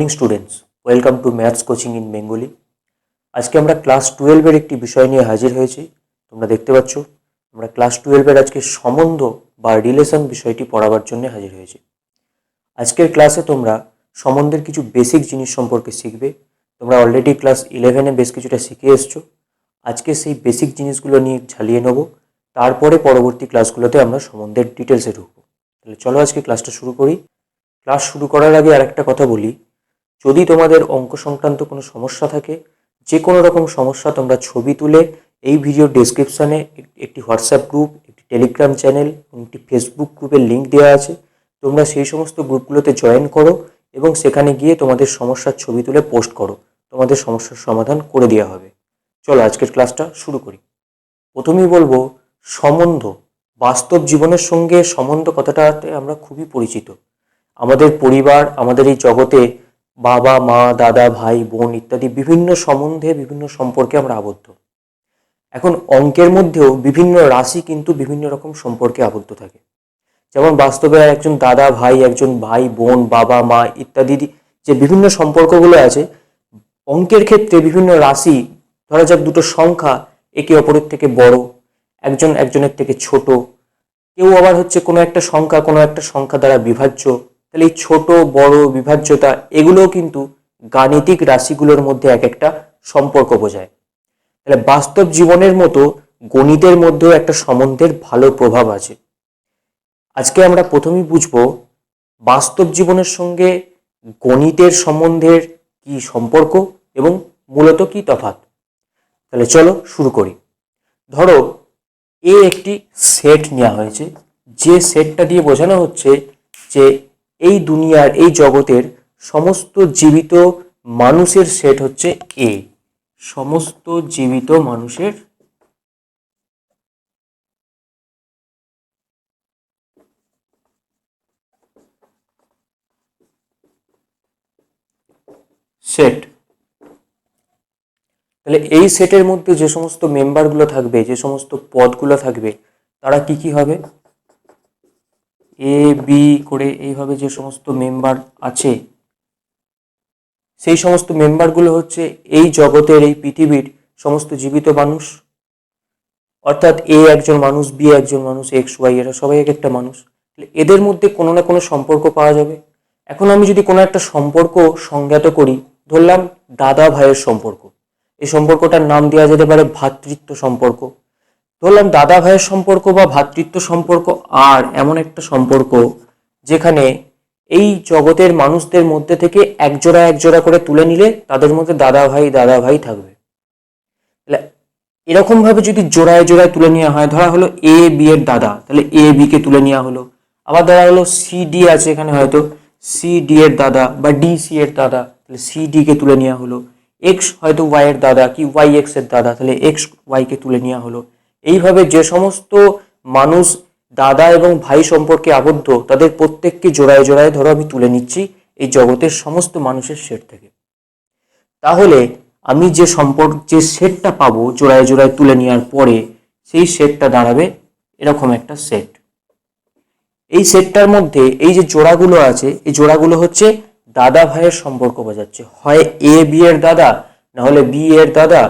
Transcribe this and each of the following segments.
Morning students, welcome to maths coaching in Bengali. আজকে আমরা class 12-এর একটি বিষয় নিয়ে হাজির হয়েছি। তোমরা দেখতে পাচ্ছ আমরা ক্লাস 12-এর আজকে সম্বন্ধ বা রিলেশন বিষয়টি পড়াবার জন্য হাজির হয়েছি। আজকের ক্লাসে তোমরা সম্বন্ধের কিছু বেসিক জিনিস সম্পর্কে শিখবে। তোমরা অলরেডি ক্লাস 11-এ বেশ কিছুটা শিখে এসছো। আজকে সেই বেসিক জিনিসগুলো নিয়ে ঝালিয়ে নেব, তারপরে পরবর্তী ক্লাসগুলোতে আমরা সম্বন্ধের ডিটেলসে ঢুকবো। তাহলে চলো আজকে ক্লাসটা শুরু করি। ক্লাস শুরু করার আগে আরেকটা কথা বলি, যদি তোমাদের অঙ্ক সংক্রান্ত কোনো সমস্যা থাকে, যে কোনো রকম সমস্যা, তোমরা ছবি তুলে এই ভিডিও ডেসক্রিপশানে একটি হোয়াটসঅ্যাপ গ্রুপ, একটি টেলিগ্রাম চ্যানেল এবং একটি ফেসবুক গ্রুপের লিঙ্ক দেওয়া আছে। তোমরা সেই সমস্ত গ্রুপগুলোতে জয়েন করো এবং সেখানে গিয়ে তোমাদের সমস্যার ছবি তুলে পোস্ট করো, তোমাদের সমস্যার সমাধান করে দেওয়া হবে। চলো আজকের ক্লাসটা শুরু করি। প্রথমেই বলবো, সম্বন্ধ। বাস্তব জীবনের সঙ্গে সম্বন্ধ কথাটাতে আমরা খুবই পরিচিত। আমাদের পরিবার, আমাদের এই জগতে বাবা মা, দাদা ভাই বোন ইত্যাদি বিভিন্ন সম্বন্ধে, বিভিন্ন সম্পর্কে আমরা আবদ্ধ। এখন অঙ্কের মধ্যেও বিভিন্ন রাশি কিন্তু বিভিন্ন রকম সম্পর্কে আবদ্ধ থাকে। যেমন বাস্তবে একজন দাদা ভাই, একজন ভাই বোন, বাবা মা ইত্যাদি যে বিভিন্ন সম্পর্কগুলো আছে, অঙ্কের ক্ষেত্রে বিভিন্ন রাশি, ধরা যাক দুটো সংখ্যা একে অপরের থেকে বড়, একজন একজনের থেকে ছোট, কেউ আবার হচ্ছে কোনো একটা সংখ্যা দ্বারা বিভাজ্য। তাহলে এই ছোট বড় বিভাজ্যতা এগুলোও কিন্তু গাণিতিক রাশিগুলোর মধ্যে এক একটা সম্পর্ক বোঝায়। তাহলে বাস্তব জীবনের মতো গণিতের মধ্যেও একটা সম্বন্ধের ভালো প্রভাব আছে। আজকে আমরা প্রথমেই বুঝবো বাস্তব জীবনের সঙ্গে গণিতের সম্বন্ধের কি সম্পর্ক এবং মূলত কি তফাৎ। তাহলে চলো শুরু করি। ধরো একটি সেট নেওয়া হয়েছে, যে সেটটা দিয়ে বোঝানো হচ্ছে যে এই দুনিয়ার, এই জগতের সমস্ত জীবিত মানুষের সেট হচ্ছে এ। সমস্ত জীবিত মানুষের সেট। তাহলে এই সেটের মধ্যে যে সমস্ত মেম্বারগুলো থাকবে, যে সমস্ত পদগুলো থাকবে, তারা কি কি হবে? এ বি করে এইভাবে যে সমস্ত মেম্বার আছে, সেই সমস্ত মেম্বারগুলো হচ্ছে এই জগতের, এই পৃথিবীর সমস্ত জীবিত মানুষ। অর্থাৎ এ একজন মানুষ, বি একজন মানুষ, এক্স ওয়াই এরা সবাই এক একটা মানুষ। এদের মধ্যে কোনো না কোনো সম্পর্ক পাওয়া যাবে। এখন আমি যদি কোনো একটা সম্পর্ক সংজ্ঞাত করি, ধরলাম দাদা ভাইয়ের সম্পর্ক, এই সম্পর্কটার নাম দেওয়া যেতে পারে ভ্রাতৃত্ব সম্পর্ক। ধরলাম দাদা ভাইয়ের সম্পর্ক বা ভ্রাতৃত্ব সম্পর্ক আর এমন একটা সম্পর্ক যেখানে এই জগতের মানুষদের মধ্যে থেকে একজোড়া করে তুলে নিলে তাদের মধ্যে দাদা ভাই থাকবে। তাহলে এরকম ভাবে যদি জোড়ায় তুলে নেওয়া হয়, ধরা হলো এ বি এর দাদা, তাহলে এ বি কে তুলে নেওয়া হলো। আবার ধরা হলো সি ডি আছে, এখানে হয়তো সি ডি এর দাদা বা ডি সি এর দাদা, তাহলে সি ডি কে তুলে নেওয়া হলো। এক্স হয়তো ওয়াই এর দাদা, কি ওয়াই এক্স এর দাদা, তাহলে এক্স ওয়াই কে তুলে নেওয়া হলো। এইভাবে যে সমস্ত মানুষ দাদা এবং ভাই সম্পর্কে আবদ্ধ, তাদের প্রত্যেককে জোড়ায় ধরো আমি তুলে নিচ্ছি এই জগতের সমস্ত মানুষের সেট থেকে। তাহলে আমি যে সেটটা পাবো জোড়ায় তুলে নেওয়ার পরে, সেই সেটটা দাঁড়াবে এরকম একটা সেট। এই সেটটার মধ্যে এই যে জোড়াগুলো আছে, এই জোড়াগুলো হচ্ছে দাদা ভাইয়ের সম্পর্ক বোঝাচ্ছে। হয় এ বি এর দাদা, না হলে বি এর দাদা,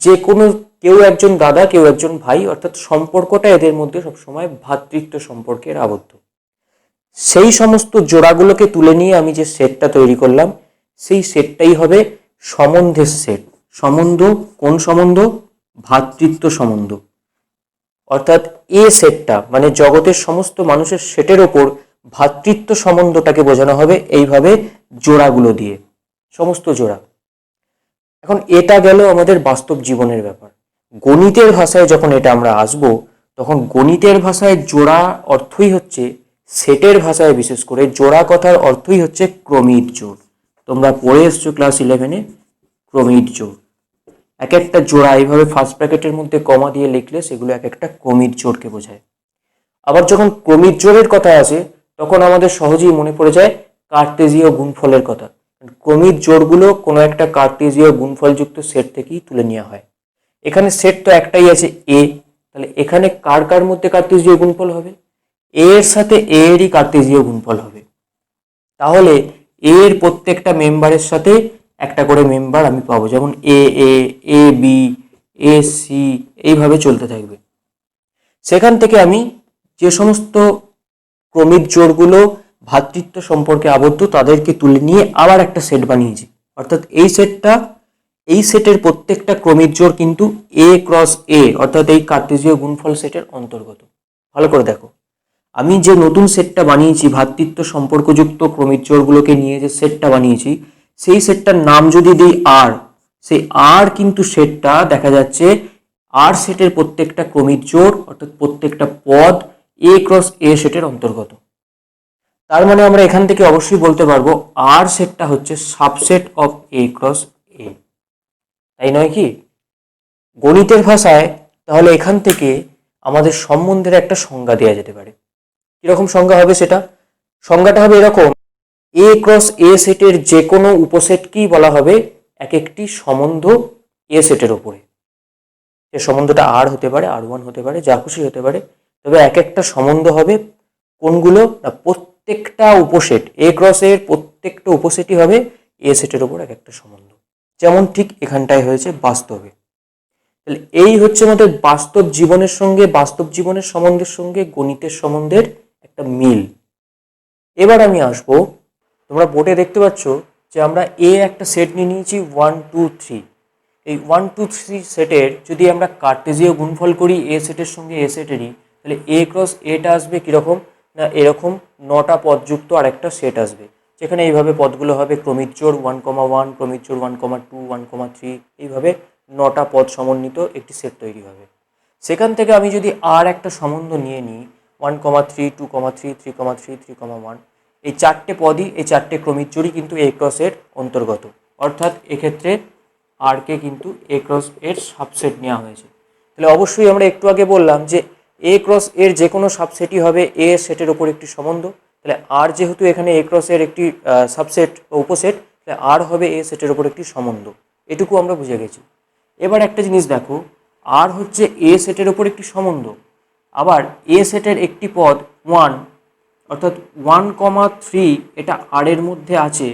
যে কোনো কেউ একজন দাদা, কেউ একজন ভাই, অর্থাৎ সম্পর্কটা এদের মধ্যে সবসময় ভ্রাতৃত্ব সম্পর্কের আবদ্ধ। সেই সমস্ত জোড়াগুলোকে তুলে নিয়ে আমি যে সেটটা তৈরি করলাম, সেই সেটটাই হবে সম্বন্ধের সেট। সম্বন্ধ কোন সম্বন্ধ? ভ্রাতৃত্ব সম্বন্ধ। অর্থাৎ এ সেটটা মানে জগতের সমস্ত মানুষের সেটের ওপর ভ্রাতৃত্ব সম্বন্ধটাকে বোঝানো হবে এইভাবে জোড়াগুলো দিয়ে, সমস্ত জোড়া। এখন এটা গেল আমাদের বাস্তব জীবনের ব্যাপার। গণিতের ভাষায় যখন এটা আমরা আসবো, তখন গণিতের ভাষায় জোড়া অর্থই হচ্ছে, সেটের ভাষায় বিশেষ করে জোড়া কথার অর্থই হচ্ছে ক্রমিক জোড়। তোমরা পড়ে এসছো ক্লাস 11-এ ক্রমিক জোড়। এক একটা জোড়া এইভাবে ফার্স্ট ব্র্যাকেটের মধ্যে কমা দিয়ে লিখলে সেগুলো এক একটা ক্রমিক জোড়কে বোঝায়। আবার যখন ক্রমিক জোড়ের কথা আসে, তখন আমাদের সহজেই মনে পড়ে যায় কার্টেজীয় গুণফলের কথা। ক্রমিক জোড়গুলো কোনো একটা কার্টেজীয় গুণফলযুক্ত সেট থেকেই তুলে নেওয়া হয়। এখানে সেট তো একটাই আছে এ, তাহলে এখানে কার মধ্যে কার্টেজীয় গুণফল হবে? এ এর সাথে এ এরই কার্টেজীয় গুণফল হবে। তাহলে এর প্রত্যেকটা মেম্বারের সাথে একটা করে মেম্বার আমি পাবো, যেমন এ এ, এ বি, এ সি, এইভাবে চলতে থাকবে। সেখান থেকে আমি যে সমস্ত ক্রমিক জোড়গুলো ভ্রাতৃত্ব সম্পর্কে আবদ্ধ তাদেরকে তুলে নিয়ে আবার একটা সেট বানিয়েছি। অর্থাৎ এই সেটের প্রত্যেকটা ক্রমিক জোড় কিন্তু এ ক্রস এ, অর্থাৎ এই কার্টেজীয় গুণফল সেটের অন্তর্গত। ভালো করে দেখো, আমি যে নতুন সেটটা বানিয়েছি, ভ্রাতৃত্ব সম্পর্কযুক্ত ক্রমিক জোড়গুলোকে নিয়ে যে সেটটা বানিয়েছি, সেই সেটটার নাম যদি দিই আর, সেই আর কিন্তু সেটটা দেখা যাচ্ছে আর সেটের প্রত্যেকটা ক্রমিক জোড় অর্থাৎ প্রত্যেকটা পদ এ ক্রস এ সেটের অন্তর্গত। তার মানে আমরা এখান থেকে অবশ্যই বলতে পারবো আর সেটটা হচ্ছে সাবসেট অফ এ ক্রস এ, তাই নয় কি? গণিতের ভাষায় তাহলে এখান থেকে আমাদের সম্বন্ধের একটা সংজ্ঞা দেওয়া যেতে পারে। কিরকম সংজ্ঞা হবে সেটা? সংজ্ঞাটা হবে এরকম, এ ক্রস এ সেটের যে কোনো উপসেটকেই বলা হবে এক একটি সম্বন্ধ এ সেটের ওপরে। সে সম্বন্ধটা আর হতে পারে, আর ওয়ান হতে পারে, যা খুশি হতে পারে, তবে এক একটা সম্বন্ধ হবে কোনগুলো না, প্রত্যেকটা উপসেট এ ক্রস এর প্রত্যেকটা উপসেটই হবে এ সেটের ওপর এক একটা সম্বন্ধ, যেমন ঠিক এখানটায় হয়েছে বাস্তবে। তাহলে এই হচ্ছে আমাদের বাস্তব জীবনের সঙ্গে, বাস্তব জীবনের সম্বন্ধের সঙ্গে গণিতের সম্বন্ধের একটা মিল। এবার আমি আসবো, তোমরা বোর্ডে দেখতে পাচ্ছ যে আমরা এ একটা সেট নিয়ে নিয়েছি 1 2 3। এই 1 2 3 সেটের যদি আমরা কার্টেজীয় গুণফল করি এ সেটের সঙ্গে এ সেটেরই, তাহলে এ ক্রস এটা আসবে কীরকম না, এরকম 9টা পদযুক্ত আর একটা সেট আসবে, যেখানে এইভাবে পদগুলো হবে ক্রমিক জোড় 1,1, ক্রমিক জোড় 1,2, 1,3, এইভাবে 9টা পদ সমন্বিত একটি সেট তৈরি হবে। সেখান থেকে আমি যদি আর একটা সম্বন্ধ নিয়ে নিই 1,3, 2,3, 3,3, 3,1, এই চারটে পদই, এই চারটে ক্রমিক জোড়ই কিন্তু এ ক্রস এর অন্তর্গত। অর্থাৎ এক্ষেত্রে আর কে কিন্তু এ ক্রস এর সাবসেট নেওয়া হয়েছে। তাহলে অবশ্যই আমরা একটু আগে বললাম যে এ ক্রস এর যে কোনো সাবসেটই হবে এ সেটের ওপর একটি সম্বন্ধ। তাহলে আর যেহেতু এখানে এ ক্রস এর একটি সাবসেট বা উপসেট, তাহলে আর হবে এ সেটের ওপর একটি সম্বন্ধ। এটুকু আমরা বুঝে গেছি। এবার একটা জিনিস দেখো, আর হচ্ছে এ সেটের ওপর একটি সম্বন্ধ, আবার এ সেটের একটি পদ 1, অর্থাৎ 1,3 এটা আর এর মধ্যে আছে।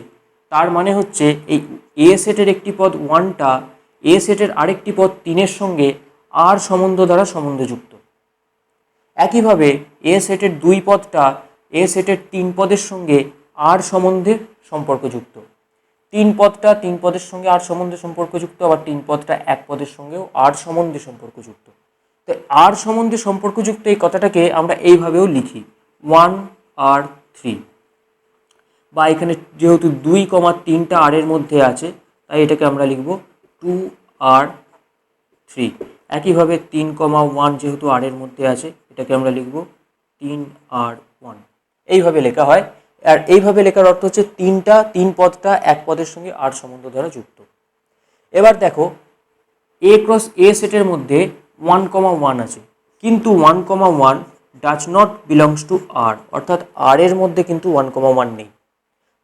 তার মানে হচ্ছে এই এ সেটের একটি পদ 1টা এ সেটের আরেকটি পদ 3-এর সঙ্গে আর সম্বন্ধ দ্বারা সম্বন্ধযুক্ত। একইভাবে এ সেটের 2 পদটা এ সেটের 3 পদের সঙ্গে আর সম্বন্ধে সম্পর্কযুক্ত। 3 পদটা 3 পদের সঙ্গে আর সম্বন্ধে সম্পর্কযুক্ত, আবার 3 পদটা 1 পদের সঙ্গেও আর সম্বন্ধে সম্পর্কযুক্ত। তো আর সম্বন্ধে সম্পর্কযুক্ত এই কথাটাকে আমরা এইভাবেও লিখি 1R3, বা এখানে যেহেতু 2,3টা আর এর মধ্যে আছে তাই এটাকে আমরা লিখব 2R3। একইভাবে 3,1 যেহেতু আর এর মধ্যে আছে এটাকে আমরা লিখব 3R1। এইভাবে লেখা হয়। আর এইভাবে লেখার অর্থ হচ্ছে 3 পদটা 1 পদের সঙ্গে আর সম্বন্ধ দ্বারা যুক্ত। এবার দেখো এ ক্রস এ সেটের মধ্যে 1,1 আছে, কিন্তু 1,1 ডাজ নট বিলংস টু আর, অর্থাৎ আর এর মধ্যে কিন্তু 1,1 নেই।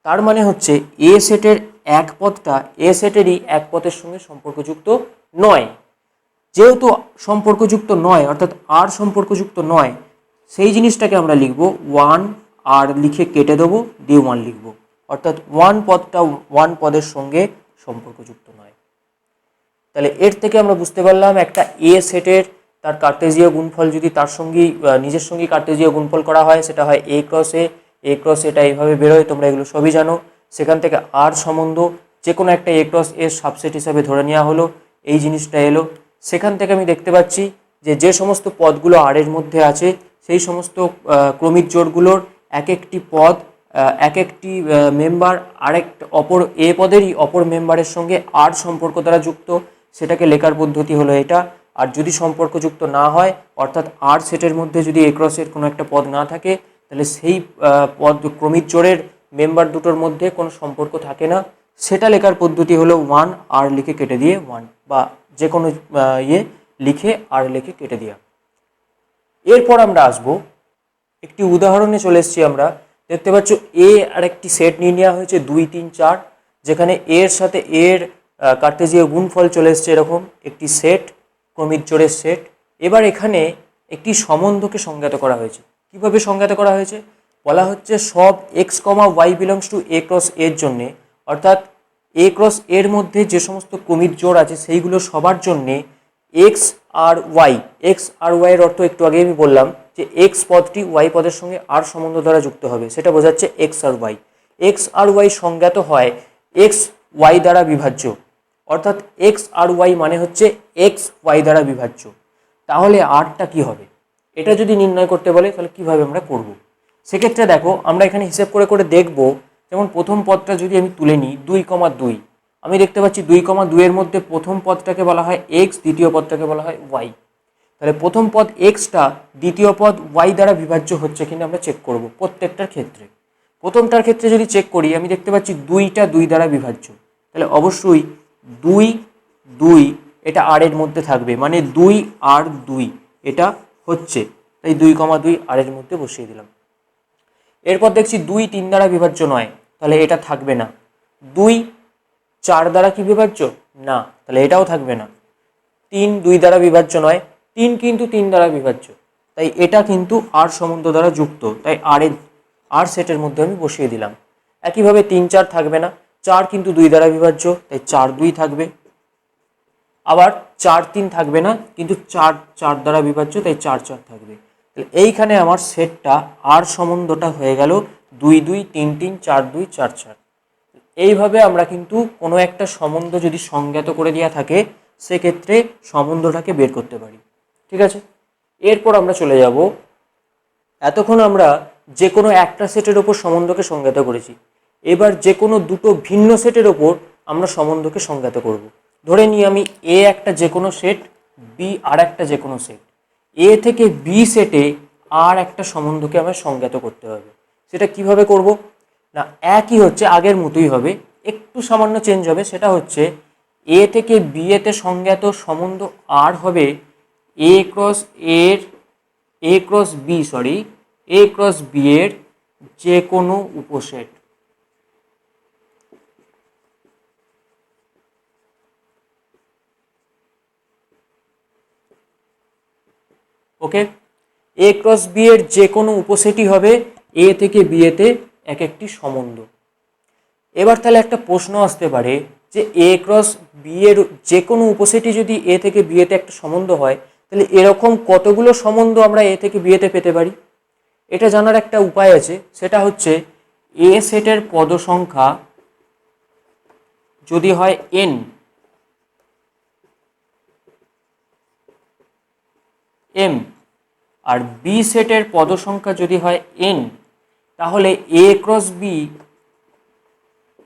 তার মানে হচ্ছে এ সেটের এক পদটা এ সেটেরই এক পদের সঙ্গে সম্পর্কযুক্ত নয়। যেহেতু সম্পর্কযুক্ত নয়, অর্থাৎ আর সম্পর্কযুক্ত নয়, সেই জিনিসটাকে আমরা লিখব 1 আর লিখে কেটে দেবো, দিয়ে 1 লিখব। অর্থাৎ 1 পদটা 1 পদের সঙ্গে সম্পর্কযুক্ত নয়। তাহলে এর থেকে আমরা বুঝতে পারলাম একটা এ সেটের তার কার্টেজীয় গুণফল যদি তার সঙ্গেই নিজের সঙ্গে কার্টেজীয় গুণফল করা হয়, সেটা হয় এ ক্রস এ। এ ক্রস এটা এইভাবে বেরোয়, তোমরা এগুলো সবই জানো। সেখান থেকে আর সম্বন্ধ যে কোনো একটা এ ক্রস এর সাবসেট হিসাবে ধরে নেওয়া হলো, এই জিনিসটা এলো। সেখান থেকে আমি দেখতে পাচ্ছি যে যে সমস্ত পদগুলো আর এর মধ্যে আছে সেই সমস্ত ক্রমিক জোড়গুলোর এক একটি পদ এক একটি মেম্বার আরেক অপর এ পদেরই অপর মেম্বারের সঙ্গে আর সম্পর্ক দ্বারা যুক্ত, সেটাকে লেখার পদ্ধতি হলো এটা। আর যদি সম্পর্কযুক্ত না হয়, অর্থাৎ আর সেটের মধ্যে যদি এ ক্রসের কোনো একটা পদ না থাকে, তাহলে সেই পদ ক্রমিক জোড়ের মেম্বার দুটোর মধ্যে কোনো সম্পর্ক থাকে না, সেটা লেখার পদ্ধতি হলো 1 আর লিখে কেটে দিয়ে 1, বা যে কোনো লিখে আর লিখে কেটে দেওয়া। এরপর আমরা আসবো একটি উদাহরণে চলে এসেছি। আমরা দেখতে পাচ্ছ এ আর একটি সেট নিয়ে নেওয়া হয়েছে 2 3 4, যেখানে এর সাথে এর কার্টেজীয় গুণফল চলে এসছে এরকম একটি সেট, ক্রমিক জোড়ের সেট। এবার এখানে একটি সম্বন্ধকে সংজ্ঞাত করা হয়েছে। কিভাবে সংজ্ঞাত করা হয়েছে? বলা হচ্ছে সব x comma y belongs to A cross এর জন্যে, অর্থাৎ এ ক্রস এর মধ্যে যে সমস্ত ক্রমিক জোড় আছে সেইগুলো সবার জন্যে x R Y, x R Y এর অর্থ একটু আগে আমি বললাম যে এক্স পদটি ওয়াই পদের সঙ্গে আর সম্বন্ধ দ্বারা যুক্ত হবে, সেটা বোঝাচ্ছে x R Y. X R Y সংজ্ঞাত হয় এক্স ওয়াই দ্বারা বিভাজ্য, অর্থাৎ এক্স আর ওয়াই মানে হচ্ছে এক্স ওয়াই দ্বারা বিভাজ্য। তাহলে আরটা কি হবে, এটা যদি নির্ণয় করতে বলে তাহলে কিভাবে আমরা করব? সেক্ষেত্রে দেখো আমরা এখানে হিসেব করে করে দেখব। যেমন প্রথম পদটা যদি আমি তুলে নিই 2,2, আমি দেখতে পাচ্ছি 2,2 এর মধ্যে প্রথম পদটাকে বলা হয় এক্স, দ্বিতীয় পদটাকে বলা হয় ওয়াই। তাহলে প্রথম পদ এক্সটা দ্বিতীয় পদ ওয়াই দ্বারা বিভাজ্য হচ্ছে কিনা আমরা চেক করব প্রত্যেকটার ক্ষেত্রে। প্রথমটার ক্ষেত্রে যদি চেক করি আমি দেখতে পাচ্ছি 2টা 2 দ্বারা বিভাজ্য, তাহলে অবশ্যই 2 2 এটা আর এর মধ্যে থাকবে, মানে 2 আর 2 এটা হচ্ছে, তাই 2,2 আর এর মধ্যে বসিয়ে দিলাম। এরপর দেখছি 2 3 দ্বারা বিভাজ্য নয়, তাহলে এটা থাকবে না। 2 4 দ্বারা কি বিভাজ্য? না, তাহলে এটাও থাকবে না। 3 2 দ্বারা বিভাজ্য নয়, 3 কিন্তু 3 দ্বারা বিভাজ্য, তাই এটা কিন্তু আর সম্বন্ধ দ্বারা যুক্ত, তাই আর সেটের মধ্যে আমি বসিয়ে দিলাম। একইভাবে 3 4 থাকবে না, 4 কিন্তু 2 দ্বারা বিভাজ্য, তাই 4 2 থাকবে। আবার 4 3 থাকবে না, কিন্তু 4 4 দ্বারা বিভাজ্য, তাই 4 4 থাকবে। তাহলে এইখানে আমার সেটটা আর সম্বন্ধটা হয়ে গেল 2 2 3 3 4 2 4 4। এইভাবে আমরা কিন্তু কোনো একটা সম্বন্ধ যদি সংজ্ঞাত করে দেওয়া থাকে সেক্ষেত্রে সম্বন্ধটাকে বের করতে পারি। ঠিক আছে, এরপর আমরা চলে যাব, এতক্ষণ আমরা যে কোনো একটা সেটের ওপর সম্বন্ধকে সংজ্ঞাত করেছি, এবার যে কোনো দুটো ভিন্ন সেটের ওপর আমরা সম্বন্ধকে সংজ্ঞাত করব। ধরে নিই আমি এ একটা যে কোনো সেট, বি আর একটা যে কোনো সেট, এ থেকে বি সেটে আর একটা সম্বন্ধকে আমার সংজ্ঞাত করতে হবে। সেটা কিভাবে করব না, একই হচ্ছে, আগের মতোই হবে, একটু সামান্য চেঞ্জ হবে। সেটা হচ্ছে এ থেকে বি এতে সংজ্ঞাত সম্বন্ধ আর হবে এ ক্রস বি এর যে কোনো উপসেট। ওকে, এ ক্রস বি এর যে কোনো উপসেটই হবে এ থেকে বি এতে এক একটি সম্বন্ধ। এবার তাহলে একটা প্রশ্ন আসতে পারে যে এ ক্রস বি এর যে কোনো উপসেটই যদি এ থেকে বি এতে একটা সম্বন্ধ হয়, তাহলে এরকম কতগুলো সম্বন্ধ আমরা এ থেকে বি এতে পেতে পারি? এটা জানার একটা উপায় আছে, সেটা হচ্ছে এ সেটের পদ সংখ্যা যদি হয় n, m, আর বি সেটের পদ সংখ্যা যদি হয় n, তাহলে এ ক্রস বি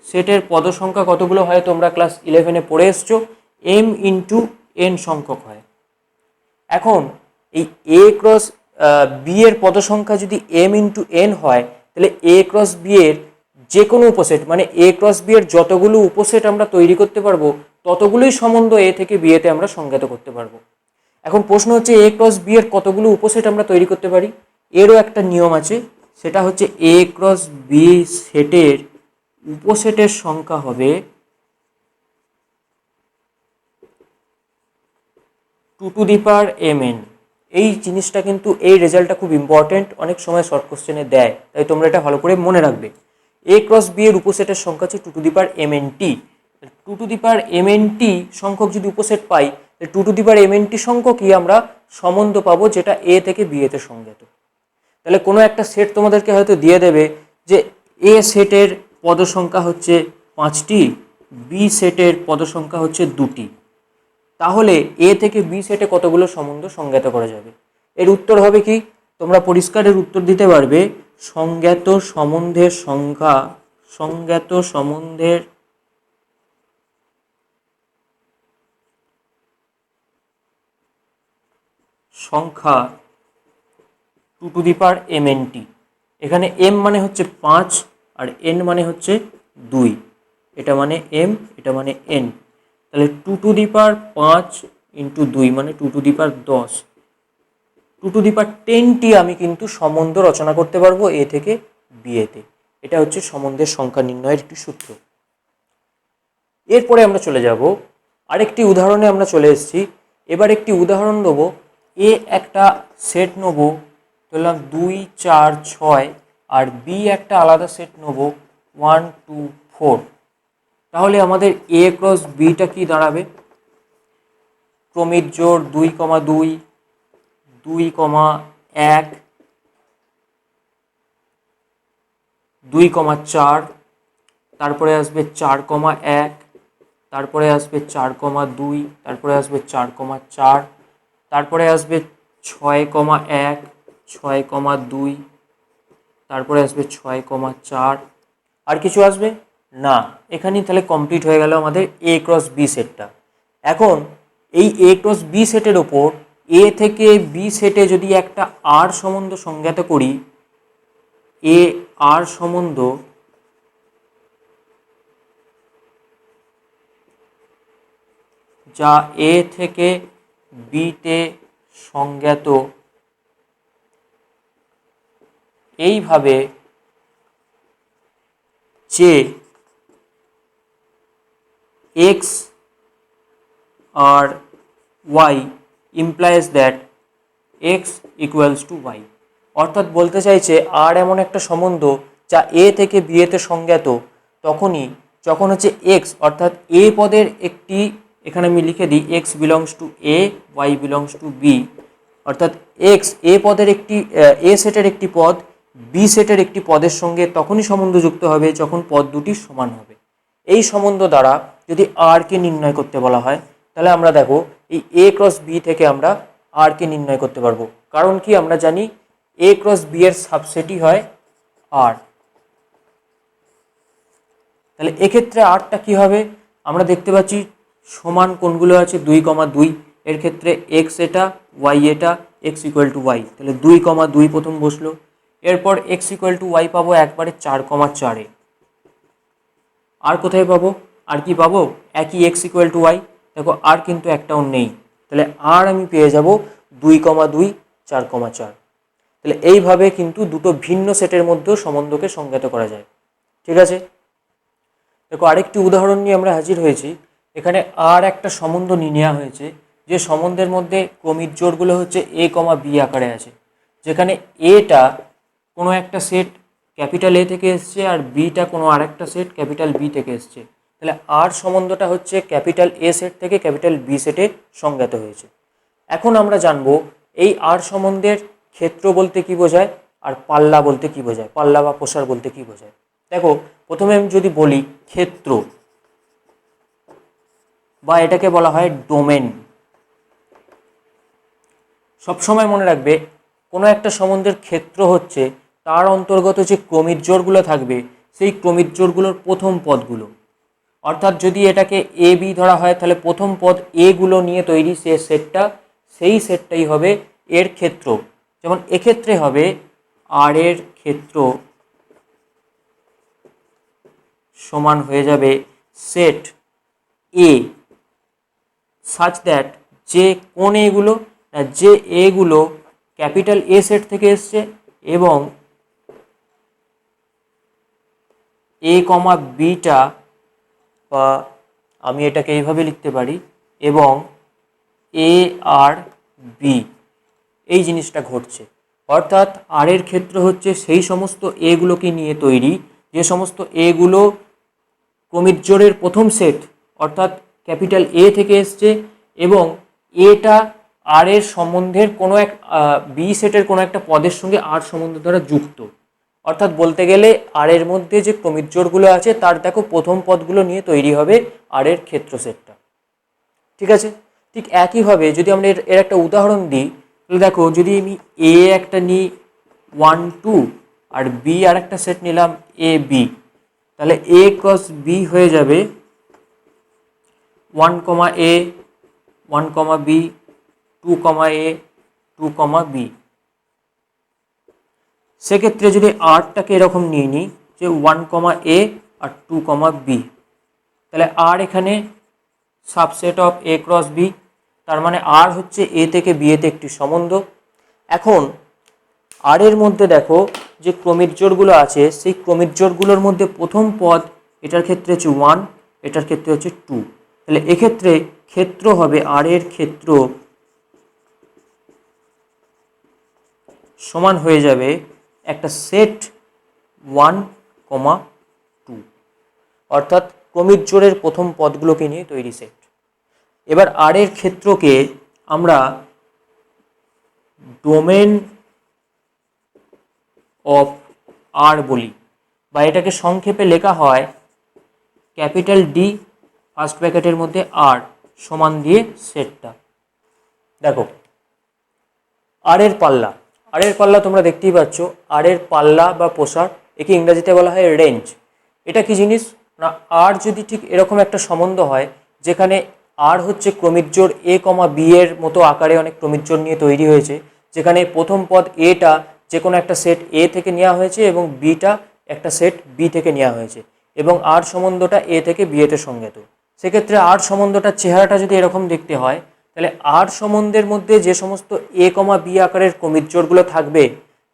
সেটের পদ সংখ্যা কতগুলো হয় তোমরা ক্লাস 11-এ পড়ে এসছো, m ইন্টু n সংখ্যক হয়। এখন এই এ ক্রস বি এর পদ সংখ্যা যদি m ইন্টু n হয়, তাহলে এ ক্রস বি এর যে কোনো উপসেট, মানে এ ক্রস বি এর যতগুলো উপসেট আমরা তৈরি করতে পারবো ততগুলোই সম্বন্ধ এ থেকে বি এতে আমরা সংজ্ঞাত করতে পারবো। এখন প্রশ্ন হচ্ছে এ ক্রস বি এর কতগুলো উপসেট আমরা তৈরি করতে পারি? এরও একটা নিয়ম আছে, সেটা হচ্ছে এ ক্রস বি সেটের উপসেটের সংখ্যা হবে 2m n। এই জিনিসটা কিন্তু, এই রেজাল্টটা খুব ইম্পর্টেন্ট, অনেক সময় শর্ট কোশ্চেনে দেয়, তাই তোমরা এটা ভালো করে মনে রাখবে। এ ক্রস বি এর উপসেটের সংখ্যা হচ্ছে 2m_n_t। 2m_n_t সংখ্যক যদি উপসেট পাই, 2m_n_t সংখ্যকই আমরা সম্বন্ধ পাবো যেটা এ থেকে বি এতে সংজ্ঞাত। তাহলে কোনো একটা সেট তোমাদেরকে হয়তো দিয়ে দেবে যে এ সেটের পদ সংখ্যা হচ্ছে 5টি, বি সেটের পদ সংখ্যা হচ্ছে 2টি, তাহলে এ থেকে বি সেটে কতগুলো সম্বন্ধ সংজ্ঞাত করা যাবে? এর উত্তর হবে কি, তোমরা পরিষ্কারের উত্তর দিতে পারবে সংজ্ঞাত সম্বন্ধের সংখ্যা, সংজ্ঞাত সম্বন্ধের সংখ্যা 2m_n_t। এখানে m মানে হচ্ছে 5 আর n মানে হচ্ছে 2, এটা মানে m, এটা মানে n, তাহলে 2^5 ইন্টু 2 মানে 2^10, 2^10টি আমি কিন্তু সম্বন্ধ রচনা করতে পারবো এ থেকে বি এতে। এটা হচ্ছে সম্বন্ধের সংখ্যা নির্ণয়ের একটি সূত্র। এরপরে আমরা চলে যাব আরেকটি উদাহরণে, আমরা চলে এসেছি। এবার একটি উদাহরণ দেবো, এ একটা সেট নেবো, ধরলাম 2 4 6 আর বি একটা আলাদা সেট নেব 1 2 4, তাহলে আমাদের এ ক্রস বিটা কি দাঁড়াবে? ক্রমিক জোড় 2,2 2,1 2,4, তারপরে আসবে 4,1, তারপরে আসবে 4,2, তারপরে আসবে 4,4, তারপরে আসবে 6,1 6,2, তারপরে আসবে 6,4। আর কিছু আসবে না? এখানেই তাহলে কমপ্লিট হয়ে গেল আমাদের এ ক্রস বি সেটটা। এখন এই এ ক্রস বি সেটের ওপর এ থেকে বি সেটে যদি একটা আর সম্বন্ধ সংজ্ঞাত করি, এ আর সম্বন্ধ যা এ থেকে বিতে সংজ্ঞাত, এইভাবে যে x R y implies that x equals to y, অর্থাৎ বলতে চাইছে আর এমন একটা সম্বন্ধ যা এ থেকে বি এতে সংজ্ঞাত তখনই যখন হচ্ছে এক্স অর্থাৎ এ পদের একটি, এখানে আমি লিখে দিই x belongs to A y belongs to B, অর্থাৎ এক্স এ পদের একটি এ সেটের একটি পদ বি সেটের একটি পদের সঙ্গে তখনই সম্বন্ধ যুক্ত হবে যখন পদ দুটি সমান হবে। এই সম্বন্ধ দ্বারা যদি আর কে নির্ণয় করতে বলা হয় তাহলে আমরা দেখো এই এ ক্রস বি থেকে আমরা আর কে নির্ণয় করতে পারবো। কারণ কি আমরা জানি এ ক্রস বি এর সাবসেটই হয় আর। তাহলে এক্ষেত্রে আরটা কি হবে? আমরা দেখতে পাচ্ছি সমান কোণগুলো আছে 2,2, এর ক্ষেত্রে এক্স এটা ওয়াই এটা, এক্স ইকুয়াল টু ওয়াই, তাহলে 2,2 প্রথম বসলো। এরপর এক্স ইকুয়াল টু ওয়াই পাবো একবারে 4,4-এ। আর কোথায় পাবো? আর কি পাবো? একই এক্স ইকুয়াল টু ওয়াই, দেখো আর কিন্তু একটাও নেই, তাহলে আর আমি পেয়ে যাব 2,2 4,4। তাহলে এইভাবে কিন্তু দুটো ভিন্ন সেটের মধ্যেও সম্বন্ধকে সংজ্ঞাত করা যায়। ঠিক আছে, দেখো আরেকটি উদাহরণ নিয়ে আমরা হাজির হয়েছি। এখানে আর একটা সম্বন্ধ নিয়ে নেওয়া হয়েছে, যে সম্বন্ধের মধ্যে ক্রমিক জোড়গুলো হচ্ছে এ কমা বি আকারে আছে, যেখানে এটা কোনো একটা সেট ক্যাপিটাল এ থেকে এসছে আর বিটা কোনো আরেকটা সেট ক্যাপিটাল বি থেকে এসছে। তাহলে আর সম্বন্ধটা হচ্ছে ক্যাপিটাল এ সেট থেকে ক্যাপিটাল বি সেটে সংজ্ঞাত হয়েছে। এখন আমরা জানবো এই আর সম্বন্ধের ক্ষেত্র বলতে কি বোঝায় আর পাল্লা বলতে কি বোঝায়, পাল্লা বা প্রসার বলতে কি বোঝায়। দেখো প্রথমে আমি যদি বলি ক্ষেত্র, বা এটাকে বলা হয় ডোমেন। সবসময় মনে রাখবে কোনো একটা সম্বন্ধের ক্ষেত্র হচ্ছে তার অন্তর্গত যে ক্রমিক জোড়গুলো থাকবে সেই ক্রমিক জোড়গুলোর প্রথম পদগুলো, অর্থাৎ যদি এটাকে এ বি ধরা হয় তাহলে প্রথম পদ এ গুলো নিয়ে তৈরি সে সেটটা, সেই সেটটাই হবে এর ক্ষেত্র। যেমন এক্ষেত্রে হবে আর এর ক্ষেত্র সমান হয়ে যাবে সেট এ সাচ দ্যাট যে কোন এগুলো, যে এগুলো ক্যাপিটাল এ সেট থেকে এসছে এবং এ কমা বিটা, বা আমি এটাকে এইভাবে লিখতে পারি, এবং এ আর বি, এই জিনিসটা ঘটছে। অর্থাৎ আর এর ক্ষেত্র হচ্ছে সেই সমস্ত এগুলোকে নিয়ে তৈরি যে সমস্ত এগুলো ক্রমিক জোড়ের প্রথম সেট অর্থাৎ ক্যাপিটাল এ থেকে এসছে এবং এটা আর এর সম্বন্ধের কোনো এক বি সেটের কোনো একটা পদের সঙ্গে আর সম্বন্ধ দ্বারা যুক্ত। অর্থাৎ বলতে গেলে আর এর মধ্যে যে ক্রমিক জোড়গুলো আছে তার দেখো প্রথম পদগুলো নিয়ে তৈরি হবে আর এর ক্ষেত্র সেটটা। ঠিক আছে, ঠিক একইভাবে যদি আমরা এর একটা উদাহরণ দিই তাহলে দেখো যদি আমি এ একটা নিই 1 2 আর বি আর একটা সেট নিলাম এ বি, তাহলে এ ক্রস বি হয়ে যাবে 1, a 1, b 2, a 2, b। সেক্ষেত্রে যদি আরটাকে এরকম নিয়ে নিই যে 1, a আর 2, b, তাহলে আর এখানে subset of A cross B, তার মানে আর হচ্ছে এ থেকে বি এতে একটি সম্বন্ধ। এখন আর এর মধ্যে দেখো যে ক্রমিক জোড়গুলো আছে সেই ক্রমিক জোড়গুলোর মধ্যে প্রথম পদ এটার ক্ষেত্রে হচ্ছে 1, এটার ক্ষেত্রে হচ্ছে 2, তাহলে এক্ষেত্রে ক্ষেত্র হবে আর এর ক্ষেত্র সমান হয়ে যাবে একটা সেট 1,2, অর্থাৎ ক্রমিক জোড়ের প্রথম পদগুলোকে নিয়ে তৈরি সেট। এবার আর এর ক্ষেত্রকে আমরা ডোমেন অফ আর বলি, বা এটাকে সংক্ষেপে লেখা হয় ক্যাপিটাল ডি ফার্স্ট ব্র্যাকেটের মধ্যে আর সমান দিয়ে সেটটা। দেখো আর এর পাল্লা তোমরা দেখতেই পাচ্ছ, আর এর পাল্লা বা প্রসার, একে ইংরেজিতে বলা হয় রেঞ্জ। এটা কি জিনিস না, আর যদি ঠিক এরকম একটা সম্বন্ধ হয় যেখানে আর হচ্ছে ক্রমিক জোড় এ কমা বি এর মতো আকারে অনেক ক্রমিক জোড় নিয়ে তৈরি হয়েছে, যেখানে প্রথম পদ এটা যে কোনো একটা সেট এ থেকে নেওয়া হয়েছে এবং বিটা একটা সেট বি থেকে নেওয়া হয়েছে, এবং আর সম্বন্ধটা এ থেকে বি এতে সংজ্ঞাত। সেক্ষেত্রে আর সম্বন্ধটার চেহারাটা যদি এরকম দেখতে হয়, তাহলে আর সম্বন্ধের মধ্যে যে সমস্ত এ কমা বি আকারের ক্রমিক জোড়গুলো থাকবে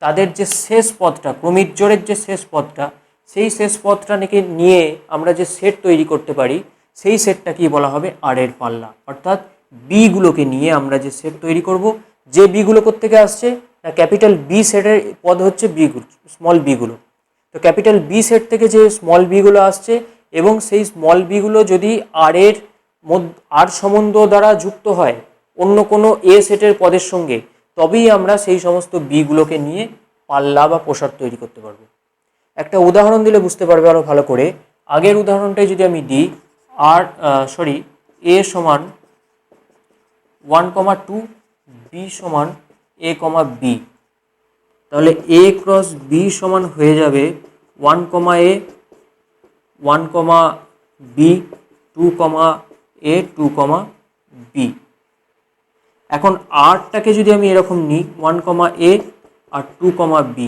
তাদের যে শেষ পদটা, ক্রমিক জোড়ের যে শেষ পদটা, সেই শেষ পদটা নাকি নিয়ে আমরা যে সেট তৈরি করতে পারি, সেই সেটটাকেই বলা হবে আর এর পাল্লা। অর্থাৎ বিগুলোকে নিয়ে আমরা যে সেট তৈরি করব, যে বিগুলো কোত্থেকে আসছে না, ক্যাপিটাল বি সেটের পদ হচ্ছে বিগুলো, স্মল বিগুলো। তো ক্যাপিটাল বি সেট থেকে যে স্মল বিগুলো আসছে এবং সেই স্মল বিগুলো যদি আর সম্বন্ধ দ্বারা যুক্ত হয় অন্য কোনো এ সেটের পদের সঙ্গে, তবেই আমরা সেই সমস্ত বিগুলোকে নিয়ে পাল্লা বা প্রসার তৈরি করতে পারবো। একটা উদাহরণ দিলে বুঝতে পারবে আরও ভালো করে। আগের উদাহরণটাই যদি আমি দিই, এ সমান 1,2, বি সমান এ কমা বি, তাহলে এ ক্রস বি সমান হয়ে যাবে 1,a, 1,b, 2,a, 2,b। এখন আরটাকে যদি আমি এরকম নিই 1,a আর 2,b,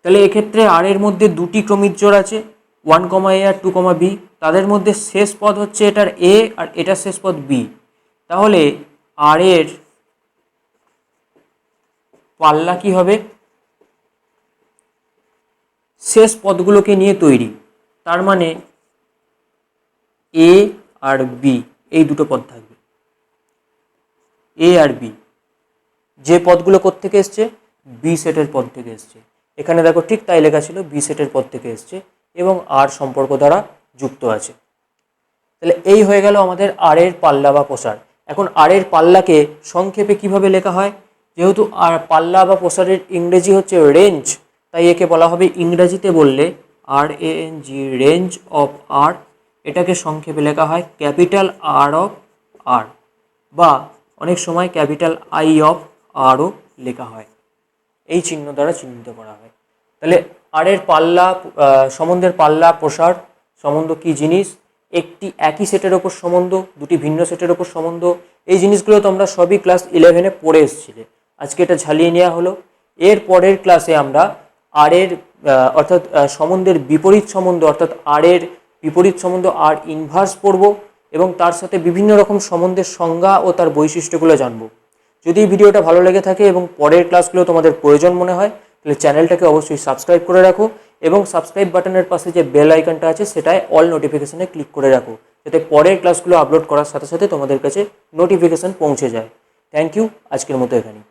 তাহলে এক্ষেত্রে আর এর মধ্যে দুটি ক্রমিক জোড় আছে 1,a আর 2,b, তাদের মধ্যে শেষ পদ হচ্ছে এটার এ আর এটার শেষ পদ বি। তাহলে আর এর পাল্লা কি হবে, শেষ পদগুলোকে নিয়ে তৈরি, তার মানে এ আর বি এই দুটো পদ থাকবে। এ আর বি যে পদগুলো কোত্থেকে এসছে, বি সেটের পদ থেকে এসছে। এখানে দেখো ঠিক তাই লেখা ছিল, বি সেটের পদ থেকে এসছে এবং আর সম্পর্ক দ্বারা যুক্ত আছে। তাহলে এই হয়ে গেল আমাদের আর এর পাল্লা বা প্রসার। এখন আর এর পাল্লাকে সংক্ষেপে কিভাবে লেখা হয়, যেহেতু আর পাল্লা বা প্রসারের ইংরেজি হচ্ছে রেঞ্জ, তাই একে বলা হবে ইংরেজিতে বললে RANG, রেঞ্জ অফ আর। এটাকে সংক্ষেপে লেখা হয় ক্যাপিটাল আর অফ আর, বা অনেক সময় ক্যাপিটাল আই অফ আরও লেখা হয়, এই চিহ্ন দ্বারা চিহ্নিত করা হয়। তাহলে আর এর পাল্লা, সম্বন্ধের পাল্লা প্রসার সম্বন্ধ কি জিনিস, একটি একই সেটের ওপর সম্বন্ধ, দুটি ভিন্ন সেটের ওপর সম্বন্ধ, এই জিনিসগুলো তোমরা সবই ক্লাস 11-এ পড়ে এসেছিলে। আজকে এটা ঝালিয়ে নেওয়া হলো। এর পরের ক্লাসে আমরা আর এর অর্থাৎ সম্বন্ধের বিপরীত সম্বন্ধ, অর্থাৎ আর এর বিপরীত সম্বন্ধ আর ইনভার্স পড়ব এবং তার সাথে বিভিন্ন রকম সম্বন্ধের সংজ্ঞা ও তার বৈশিষ্ট্যগুলো জানব। যদি এই ভিডিওটা ভালো লেগে থাকে এবং পরের ক্লাসগুলো তোমাদের প্রয়োজন মনে হয়, তাহলে চ্যানেলটাকে অবশ্যই সাবস্ক্রাইব করে রাখো এবং সাবস্ক্রাইব বাটনের পাশে যে বেল আইকনটা আছে সেটায় অল নোটিফিকেশনে ক্লিক করে রাখো, যাতে পরের ক্লাসগুলো আপলোড করার সাথে সাথে তোমাদের কাছে নোটিফিকেশন পৌঁছে যায়। থ্যাংক ইউ, আজকের মতো এখানেই।